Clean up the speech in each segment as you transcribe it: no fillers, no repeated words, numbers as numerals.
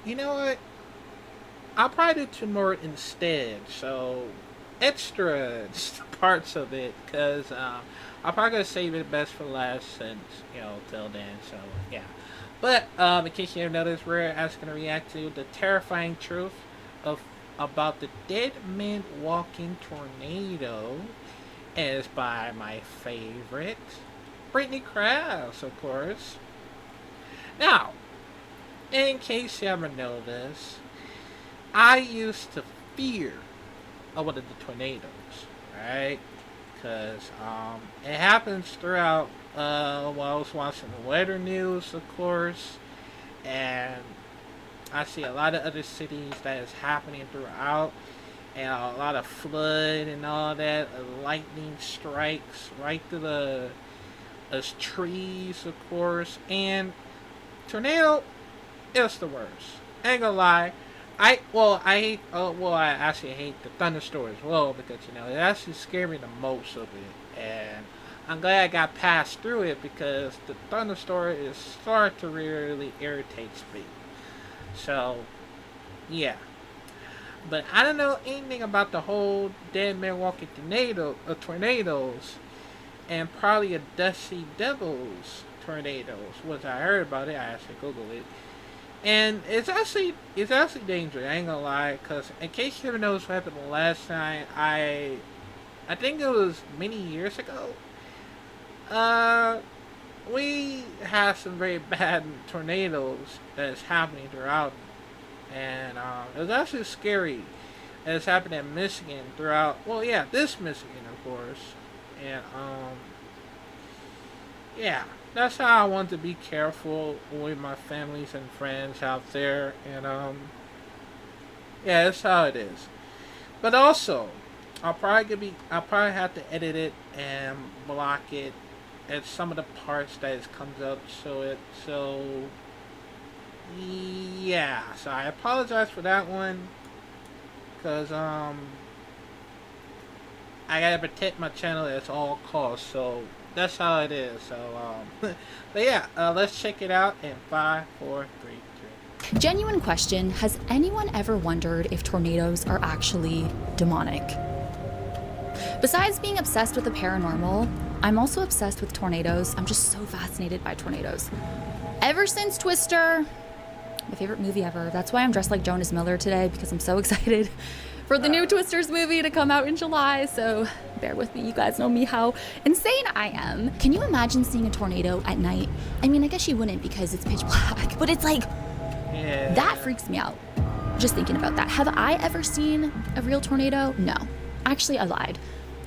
you know what? I'll probably do two more instead. So extra parts of it, because I'm probably gonna save it best for last, since till then. So yeah. But in case you haven't noticed, we're actually gonna react to the terrifying truth of about the dead man walking tornado. And it's by my favorite, Brittany Krause, of course. Now, in case you haven't noticed, I used to fear of one of the tornadoes, right? Because it happens throughout. While I was watching the weather news, of course, and I see a lot of other cities that is happening throughout, and a lot of flood and all that. Lightning strikes right through the trees, of course, and tornado is the worst. Ain't gonna lie. I hate I actually hate the thunderstorm as well, because it actually scared me the most of it, and I'm glad I got passed through it, because the thunderstorm is starting to really irritates me. So yeah, but I don't know anything about the whole dead man walking tornadoes, and probably a Dusty Devils tornadoes. Which I heard about it, I actually googled it, and it's actually dangerous. I ain't gonna lie, because in case you never knows what happened the last time, I think it was many years ago. Uh, we have some very bad tornadoes that is happening throughout, and it was actually scary. And it's happened in Michigan throughout. Well, yeah, this Michigan, of course, and yeah, that's how I want to be careful with my families and friends out there, and yeah, that's how it is. But also, I'll probably have to edit it and block it at some of the parts that it comes up. So yeah. So I apologize for that one, because I gotta protect my channel at all costs. So that's how it is. So but yeah, let's check it out in five, four, three, two. Genuine question, has anyone ever wondered if tornadoes are actually demonic? Besides being obsessed with the paranormal, I'm also obsessed with tornadoes. I'm just so fascinated by tornadoes. Ever since Twister, my favorite movie ever. That's why I'm dressed like Jonas Miller today, because I'm so excited for the new Twisters movie to come out in July. So bear with me, you guys know me, how insane I am. Can you imagine seeing a tornado at night? I mean, I guess you wouldn't, because it's pitch black, but it's like, Yeah. that freaks me out. Just thinking about that. Have I ever seen a real tornado? No. Actually, I lied.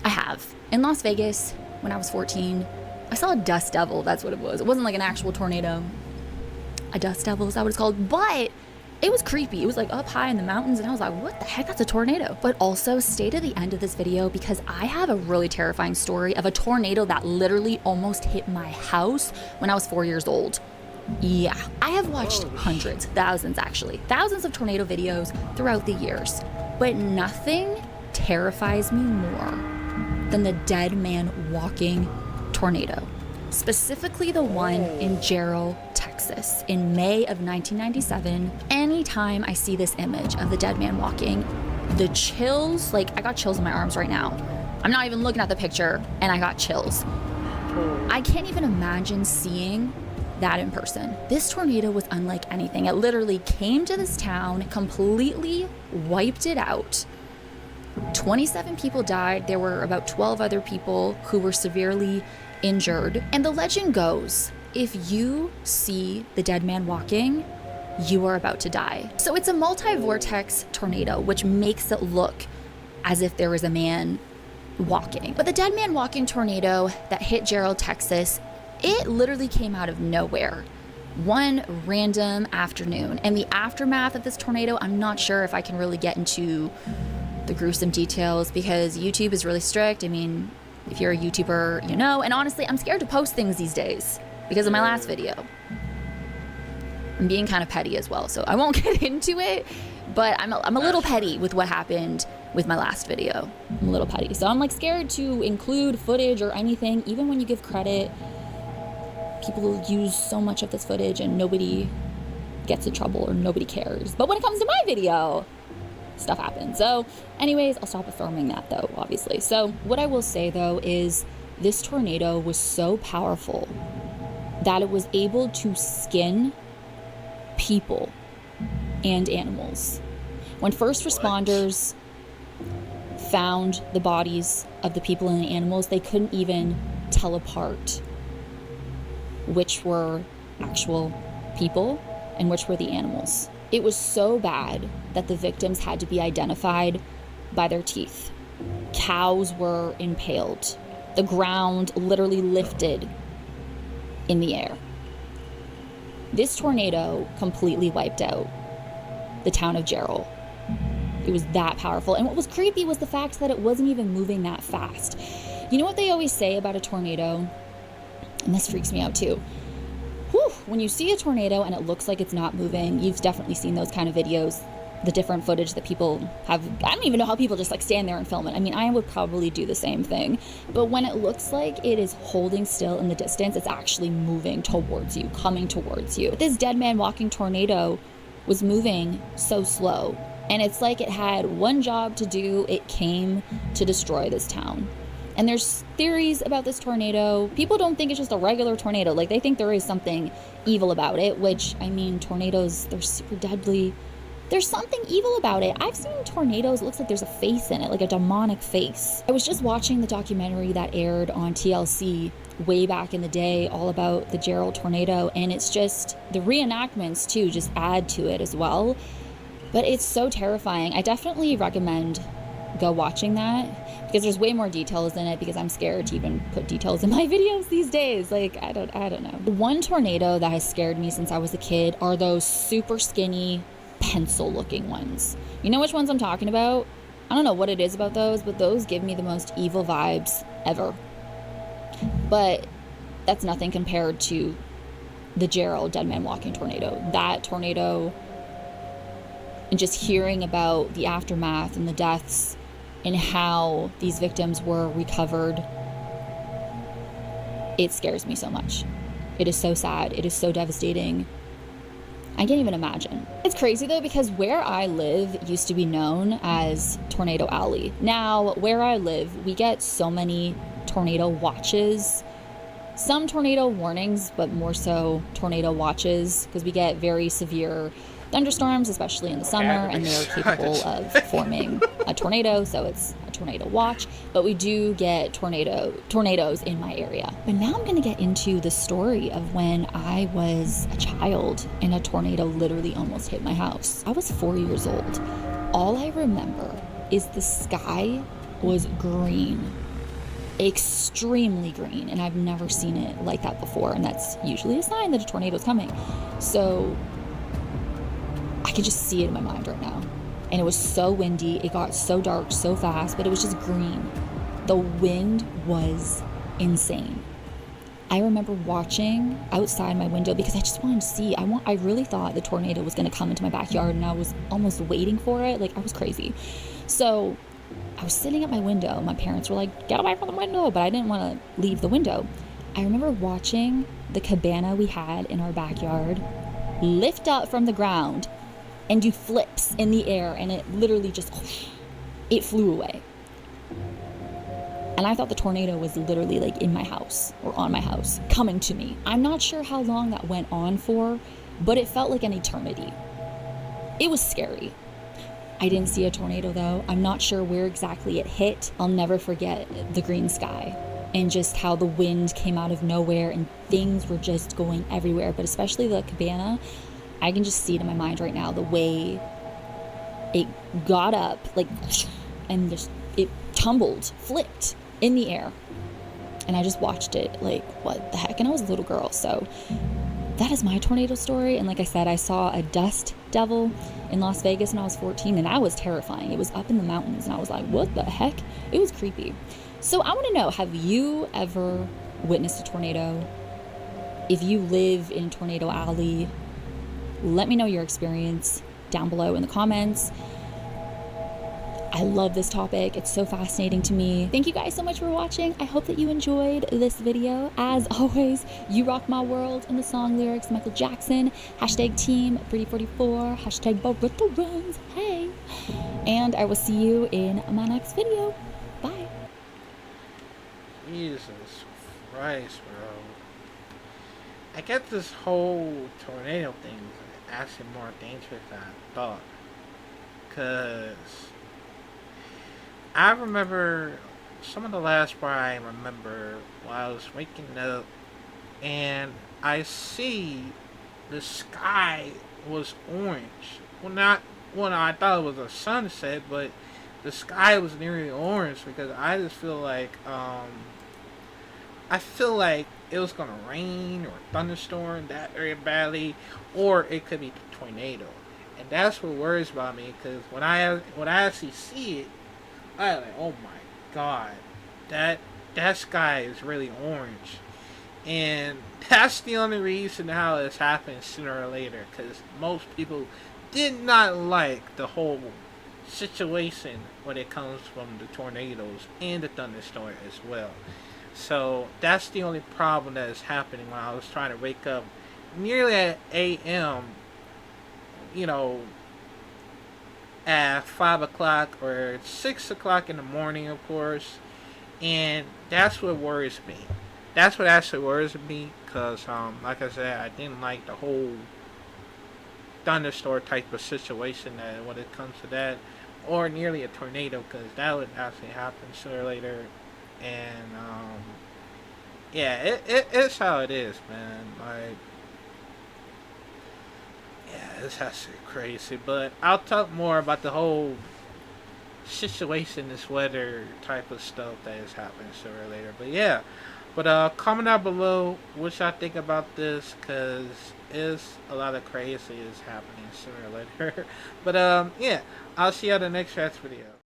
I have. In Las Vegas, when I was 14, I saw a dust devil. That's what it was. It wasn't like an actual tornado. A dust devil, is that what it's called? But it was creepy. It was like up high in the mountains, and I was like, what the heck? That's a tornado. But also, stay to the end of this video, because I have a really terrifying story of a tornado that literally almost hit my house when I was 4 years old. Yeah, I have watched hundreds, thousands actually, thousands of tornado videos throughout the years, but nothing terrifies me more than the dead man walking tornado. Specifically the one in Jarrell, Texas in May of 1997. Anytime I see this image of the dead man walking, the chills, like I got chills in my arms right now. I'm not even looking at the picture and I got chills. I can't even imagine seeing that in person. This tornado was unlike anything. It literally came to this town, completely wiped it out. 27 people died. There were about 12 other people who were severely injured. And the legend goes, if you see the dead man walking, you are about to die. So it's a multi-vortex tornado, which makes it look as if there was a man walking. But the dead man walking tornado that hit Jarrell, Texas, it literally came out of nowhere. One random afternoon. And the aftermath of this tornado, I'm not sure if I can really get into the gruesome details, because YouTube is really strict. I mean, if you're a YouTuber, you know. And honestly, I'm scared to post things these days because of my last video. I'm being kind of petty as well, so I won't get into it, but I'm a little petty with what happened with my last video. I'm a little petty. So I'm like scared to include footage or anything, even when you give credit. People use so much of this footage and nobody gets in trouble or nobody cares. But when it comes to my video, stuff happens. So anyways, I'll stop affirming that though, obviously. So what I will say though is this tornado was so powerful that it was able to skin people and animals. When first responders found the bodies of the people and the animals, they couldn't even tell apart which were actual people and which were the animals. It was so bad that the victims had to be identified by their teeth. Cows were impaled. The ground literally lifted in the air. This tornado completely wiped out the town of Gerald. It was that powerful. And what was creepy was the fact that it wasn't even moving that fast. You know what they always say about a tornado? And this freaks me out too. Whew, when you see a tornado and it looks like it's not moving, you've definitely seen those kind of videos, the different footage that people have. I don't even know how people just like stand there and film it. I mean, I would probably do the same thing. But when it looks like it is holding still in the distance, it's actually moving towards you, coming towards you. But this dead man walking tornado was moving so slow. And it's like it had one job to do. It came to destroy this town. And there's theories about this tornado. People don't think it's just a regular tornado. Like, they think there is something evil about it, which, I mean, tornadoes, they're super deadly. There's something evil about it. I've seen tornadoes, it looks like there's a face in it, like a demonic face. I was just watching the documentary that aired on TLC way back in the day, all about the Gerald tornado, and it's just, the reenactments too just add to it as well. But it's so terrifying. I definitely recommend go watching that, because there's way more details in it, because I'm scared to even put details in my videos these days. Like, I don't know. The one tornado that has scared me since I was a kid are those super skinny pencil looking ones. You know which ones I'm talking about? I don't know what it is about those, but those give me the most evil vibes ever. But that's nothing compared to the Gerald dead man walking tornado. That tornado, and just hearing about the aftermath and the deaths and how these victims were recovered, it scares me so much. It is so sad. It is so devastating. I can't even imagine. It's crazy though, because where I live used to be known as Tornado Alley. Now, where I live, we get so many tornado watches. Some tornado warnings, but more so tornado watches, because we get very severe thunderstorms, especially in the summer, and they're capable of forming a tornado, so it's a tornado watch. But we do get tornadoes in my area. But now I'm going to get into the story of when I was a child and a tornado literally almost hit my house. I was 4 years old. All I remember is the sky was green, extremely green, and I've never seen it like that before, and that's usually a sign that a tornado is coming. So I could just see it in my mind right now. And it was so windy. It got so dark so fast, but it was just green. The wind was insane. I remember watching outside my window because I just wanted to see. I really thought the tornado was going to come into my backyard, and I was almost waiting for it. Like, I was crazy. So I was sitting at my window. My parents were like, get away from the window, but I didn't want to leave the window. I remember watching the cabana we had in our backyard lift up from the ground and do flips in the air, and it literally just, it flew away. And I thought the tornado was literally like in my house or on my house, coming to me. I'm not sure how long that went on for, but it felt like an eternity. It was scary. I didn't see a tornado though. I'm not sure where exactly it hit. I'll never forget the green sky and just how the wind came out of nowhere and things were just going everywhere, but especially the cabana. I can just see it in my mind right now, the way it got up, like, and just, it tumbled, flipped in the air. And I just watched it, like, what the heck? And I was a little girl, so that is my tornado story. And like I said, I saw a dust devil in Las Vegas when I was 14, and that was terrifying. It was up in the mountains, and I was like, what the heck? It was creepy. So I want to know, have you ever witnessed a tornado? If you live in Tornado Alley, let me know your experience down below in the comments. I love this topic. It's so fascinating to me. Thank you guys so much for watching. I hope that you enjoyed this video. As always, you rock my world. In the song lyrics, Michael Jackson, hashtag team Pretty44, hashtag Barreto runs, hey. And I will see you in my next video. Bye. Jesus Christ, bro. I get this whole tornado thing is actually more dangerous than I thought. Cause I remember some of the last part I remember while I was waking up and I see the sky was orange. Well, not well, I thought it was a sunset, but the sky was nearly orange because I just feel like I feel like it was gonna rain or thunderstorm that very badly, or it could be a tornado, and that's what worries about me. Because when I actually see it, I like, oh my god, that sky is really orange, and that's the only reason how this happens sooner or later. Because most people did not like the whole situation when it comes from the tornadoes and the thunderstorm as well. So that's the only problem that is happening when I was trying to wake up nearly at a.m. You know, at 5 o'clock or 6 o'clock in the morning, of course, and that's what worries me. That's what actually worries me because, like I said, I didn't like the whole thunderstorm type of situation that when it comes to that, or nearly a tornado, because that would actually happen sooner or later. And yeah, it's how it is, man. Like, yeah, it's actually crazy. But I'll talk more about the whole situation, this weather type of stuff that is happening sooner or later. But yeah, but comment down below what y'all think about this, cause it's a lot of crazy is happening sooner or later. But yeah, I'll see you on the next video.